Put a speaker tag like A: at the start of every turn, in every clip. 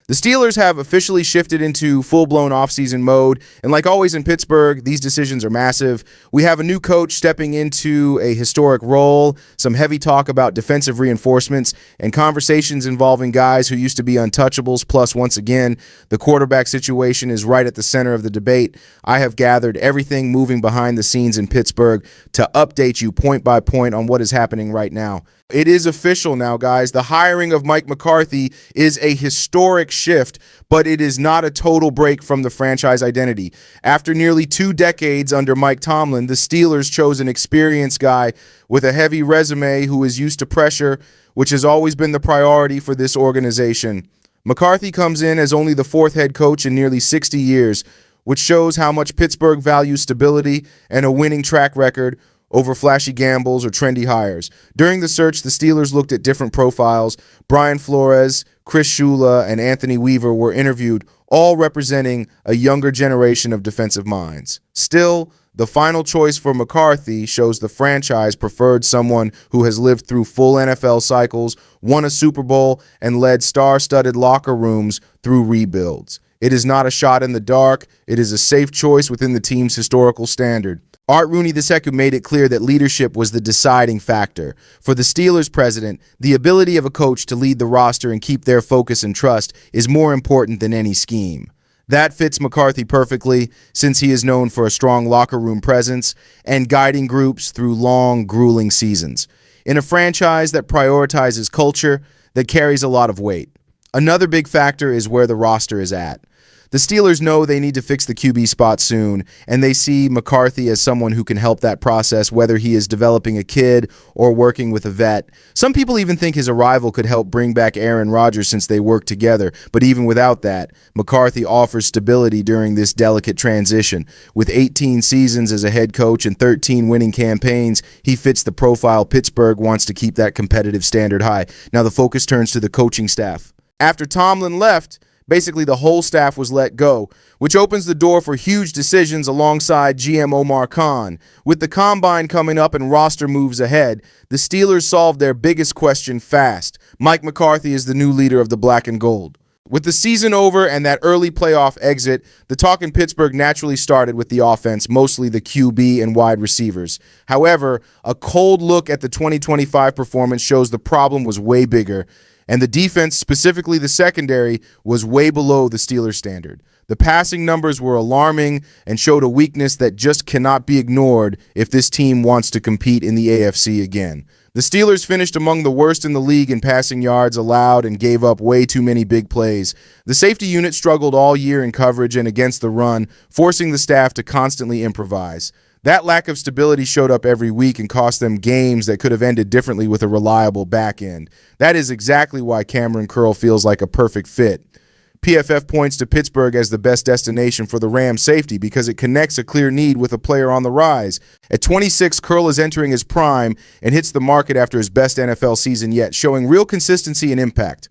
A: The Steelers have officially shifted into full-blown offseason mode, and like always in Pittsburgh, these decisions are massive. We have a new coach stepping into a historic role, some heavy talk about defensive reinforcements, and conversations involving guys who used to be untouchables. Plus, once again, the quarterback situation is right at the center of the debate. I have gathered everything moving behind the scenes in Pittsburgh to update you point by point on what is happening right now. It is official now, guys. The hiring of Mike McCarthy is a historic shift, but it is not a total break from the franchise identity. After nearly 2 decades under Mike Tomlin, the Steelers chose an experienced guy with a heavy resume who is used to pressure, which has always been the priority for this organization. McCarthy comes in as only the 4th head coach in nearly 60 years, which shows how much Pittsburgh values stability and a winning track record over flashy gambles or trendy hires. During the search, the Steelers looked at different profiles. Brian Flores, Chris Shula, and Anthony Weaver were interviewed, all representing a younger generation of defensive minds. Still, the final choice for McCarthy shows the franchise preferred someone who has lived through full NFL cycles, won a Super Bowl, and led star-studded locker rooms through rebuilds. It is not a shot in the dark. It is a safe choice within the team's historical standard. Art Rooney II made it clear that leadership was the deciding factor. For the Steelers president, the ability of a coach to lead the roster and keep their focus and trust is more important than any scheme. That fits McCarthy perfectly, since he is known for a strong locker room presence and guiding groups through long, grueling seasons. In a franchise that prioritizes culture, that carries a lot of weight. Another big factor is where the roster is at. The Steelers know they need to fix the QB spot soon, and they see McCarthy as someone who can help that process, whether he is developing a kid or working with a vet. Some people even think his arrival could help bring back Aaron Rodgers since they work together, but even without that, McCarthy offers stability during this delicate transition. With 18 seasons as a head coach and 13 winning campaigns, he fits the profile Pittsburgh wants to keep that competitive standard high. Now the focus turns to the coaching staff. After Tomlin left, basically the whole staff was let go, which opens the door for huge decisions alongside GM Omar Khan. With the combine coming up and roster moves ahead, the Steelers solved their biggest question fast. Mike McCarthy is the new leader of the black and gold. With the season over and that early playoff exit, the talk in Pittsburgh naturally started with the offense, mostly the QB and wide receivers. However, a cold look at the 2025 performance shows the problem was way bigger, and the defense, specifically the secondary, was way below the Steelers' standard. The passing numbers were alarming and showed a weakness that just cannot be ignored if this team wants to compete in the AFC again. The Steelers finished among the worst in the league in passing yards allowed and gave up way too many big plays. The safety unit struggled all year in coverage and against the run, forcing the staff to constantly improvise. That lack of stability showed up every week and cost them games that could have ended differently with a reliable back end. That is exactly why Kamren Curl feels like a perfect fit. PFF points to Pittsburgh as the best destination for the Rams safety because it connects a clear need with a player on the rise. At 26, Curl is entering his prime and hits the market after his best NFL season yet, showing real consistency and impact.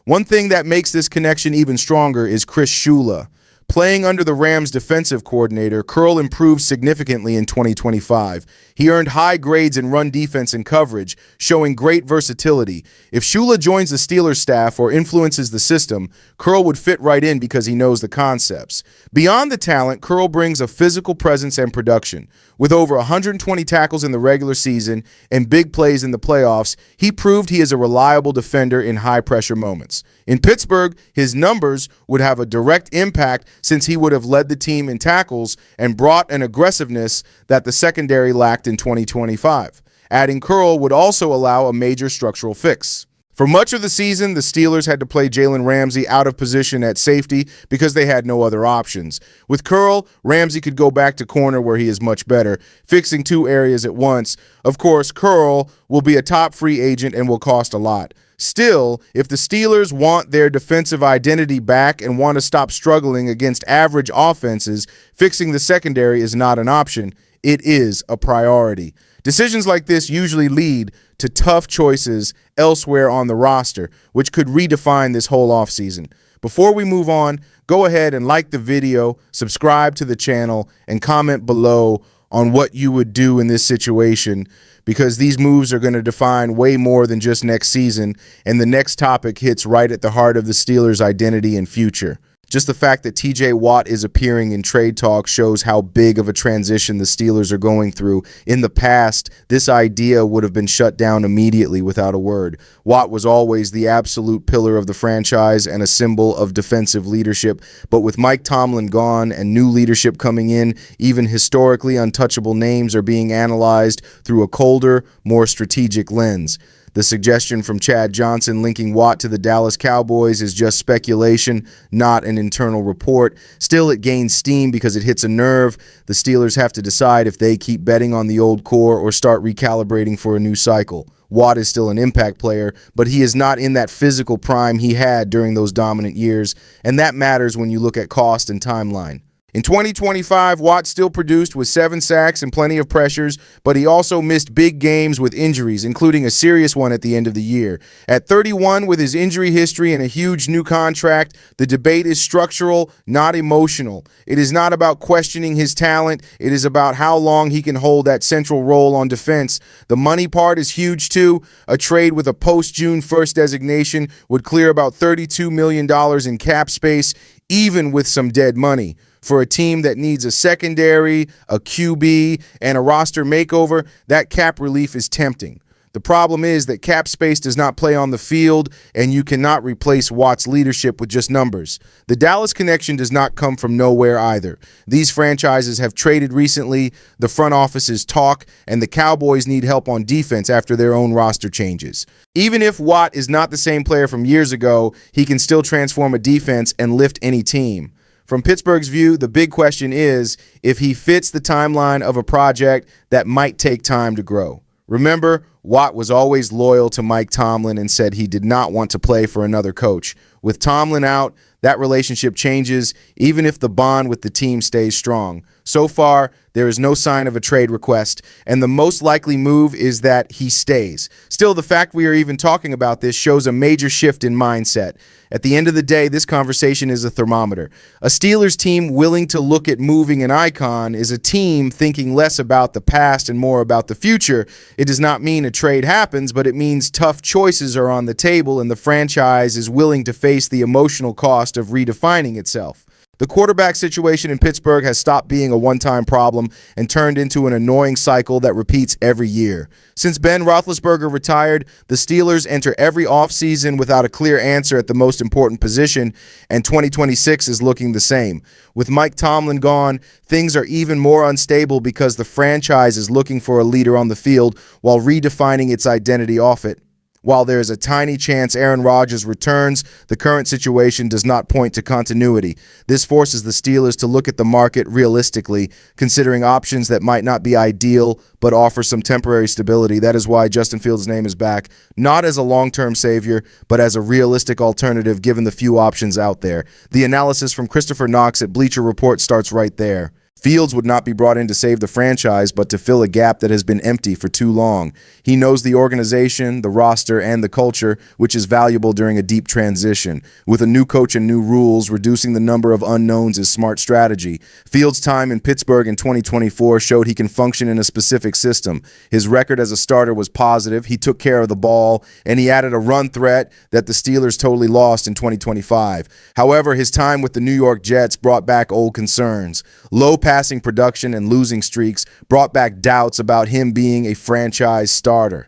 A: One thing that makes this connection even stronger is Chris Shula. Playing under the Rams' defensive coordinator, Curl improved significantly in 2025. He earned high grades in run defense and coverage, showing great versatility. If Shula joins the Steelers staff or influences the system, Curl would fit right in because he knows the concepts. Beyond the talent, Curl brings a physical presence and production. With over 120 tackles in the regular season and big plays in the playoffs, he proved he is a reliable defender in high-pressure moments. In Pittsburgh, his numbers would have a direct impact since he would have led the team in tackles and brought an aggressiveness that the secondary lacked in 2025. Adding Curl would also allow a major structural fix. For much of the season, the Steelers had to play Jalen Ramsey out of position at safety because they had no other options. With Curl, Ramsey could go back to corner where he is much better, fixing 2 areas at once. Of course, Curl will be a top free agent and will cost a lot. Still, if the Steelers want their defensive identity back and want to stop struggling against average offenses, fixing the secondary is not an option. It is a priority. Decisions like this usually lead to tough choices elsewhere on the roster, which could redefine this whole offseason. Before we move on, go ahead and like the video, subscribe to the channel, and comment below on what you would do in this situation, because these moves are going to define way more than just next season, and the next topic hits right at the heart of the Steelers' identity and future. Just the fact that TJ Watt is appearing in trade talk shows how big of a transition the Steelers are going through. In the past, this idea would have been shut down immediately without a word. Watt was always the absolute pillar of the franchise and a symbol of defensive leadership. But with Mike Tomlin gone and new leadership coming in, even historically untouchable names are being analyzed through a colder, more strategic lens. The suggestion from Chad Johnson linking Watt to the Dallas Cowboys is just speculation, not an internal report. Still, it gains steam because it hits a nerve. The Steelers have to decide if they keep betting on the old core or start recalibrating for a new cycle. Watt is still an impact player, but he is not in that physical prime he had during those dominant years, and that matters when you look at cost and timeline. In 2025, Watt still produced with 7 sacks and plenty of pressures, but he also missed big games with injuries, including a serious one at the end of the year. At 31, with his injury history and a huge new contract, the debate is structural, not emotional. It is not about questioning his talent. It is about how long he can hold that central role on defense. The money part is huge, too. A trade with a post-June 1st designation would clear about $32 million in cap space, even with some dead money. For a team that needs a secondary, a QB, and a roster makeover, that cap relief is tempting. The problem is that cap space does not play on the field, and you cannot replace Watt's leadership with just numbers. The Dallas connection does not come from nowhere either. These franchises have traded recently, the front offices talk, and the Cowboys need help on defense after their own roster changes. Even if Watt is not the same player from years ago, he can still transform a defense and lift any team. From Pittsburgh's view, the big question is if he fits the timeline of a project that might take time to grow. Remember, Watt was always loyal to Mike Tomlin and said he did not want to play for another coach. With Tomlin out, that relationship changes, even if the bond with the team stays strong. So far, there is no sign of a trade request, and the most likely move is that he stays. Still, the fact we are even talking about this shows a major shift in mindset. At the end of the day, this conversation is a thermometer. A Steelers team willing to look at moving an icon is a team thinking less about the past and more about the future. It does not mean a trade happens, but it means tough choices are on the table and the franchise is willing to face the emotional cost of redefining itself. The quarterback situation in Pittsburgh has stopped being a one-time problem and turned into an annoying cycle that repeats every year. Since Ben Roethlisberger retired, the Steelers enter every offseason without a clear answer at the most important position, and 2026 is looking the same. With Mike Tomlin gone, things are even more unstable because the franchise is looking for a leader on the field while redefining its identity off it. While there is a tiny chance Aaron Rodgers returns, the current situation does not point to continuity. This forces the Steelers to look at the market realistically, considering options that might not be ideal but offer some temporary stability. That is why Justin Fields' name is back, not as a long-term savior, but as a realistic alternative given the few options out there. The analysis from Christopher Knox at Bleacher Report starts right there. Fields would not be brought in to save the franchise, but to fill a gap that has been empty for too long. He knows the organization, the roster, and the culture, which is valuable during a deep transition. With a new coach and new rules, reducing the number of unknowns is smart strategy. Fields' time in Pittsburgh in 2024 showed he can function in a specific system. His record as a starter was positive, he took care of the ball, and he added a run threat that the Steelers totally lost in 2025. However, his time with the New York Jets brought back old concerns. Low passing production and losing streaks brought back doubts about him being a franchise starter.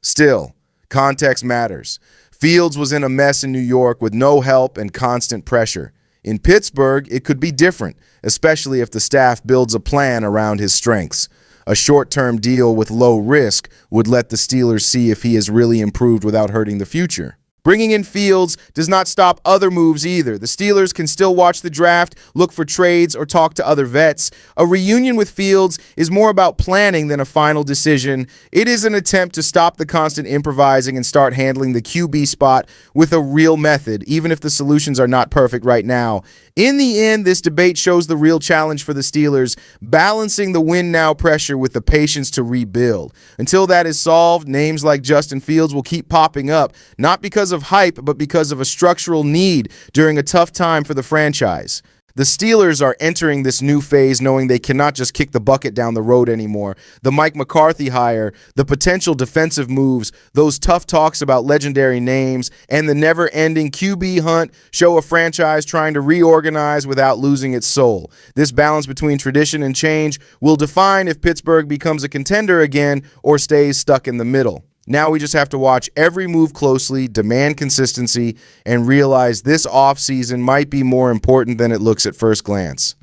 A: Still, context matters. Fields was in a mess in New York with no help and constant pressure. In Pittsburgh, it could be different, especially if the staff builds a plan around his strengths. A short-term deal with low risk would let the Steelers see if he has really improved without hurting the future. Bringing in Fields does not stop other moves either. The Steelers can still watch the draft, look for trades, or talk to other vets. A reunion with Fields is more about planning than a final decision. It is an attempt to stop the constant improvising and start handling the QB spot with a real method, even if the solutions are not perfect right now. In the end, this debate shows the real challenge for the Steelers, balancing the win-now pressure with the patience to rebuild. Until that is solved, names like Justin Fields will keep popping up, not because of hype, but because of a structural need during a tough time for the franchise. The Steelers are entering this new phase knowing they cannot just kick the bucket down the road anymore. The Mike McCarthy hire, the potential defensive moves, those tough talks about legendary names, and the never-ending QB hunt show a franchise trying to reorganize without losing its soul. This balance between tradition and change will define if Pittsburgh becomes a contender again or stays stuck in the middle. Now we just have to watch every move closely, demand consistency, and realize this offseason might be more important than it looks at first glance.